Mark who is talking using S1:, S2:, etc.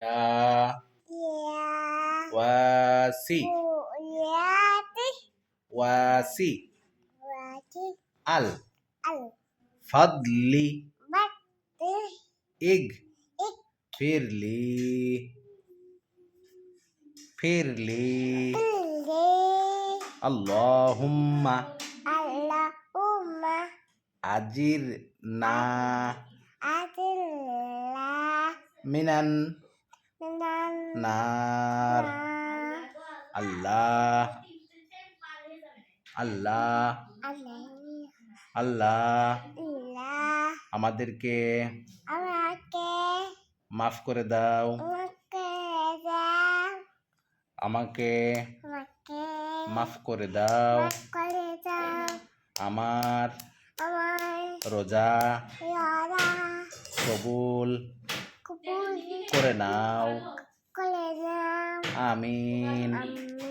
S1: يا
S2: يا
S1: واسي
S2: ياتي
S1: واسي
S2: واتي
S1: الفضل
S2: البطي
S1: اغفر لي
S2: اللي
S1: اللهم
S2: اللهم
S1: أجرنا
S2: أدلنا
S1: من
S2: من
S1: النار
S2: النار
S1: আল্লাহ আল্লাহ আমাদেরকে
S2: আমাকে
S1: মাফ করে দাও আমাকে
S2: আমাকে
S1: মাফ করে দাও
S2: মাফ করে দাও
S1: আমার
S2: আমার
S1: রোজা
S2: রোজা
S1: কবুল
S2: কবুল
S1: করে নাও
S2: করে দাও
S1: আমিন
S2: আমিন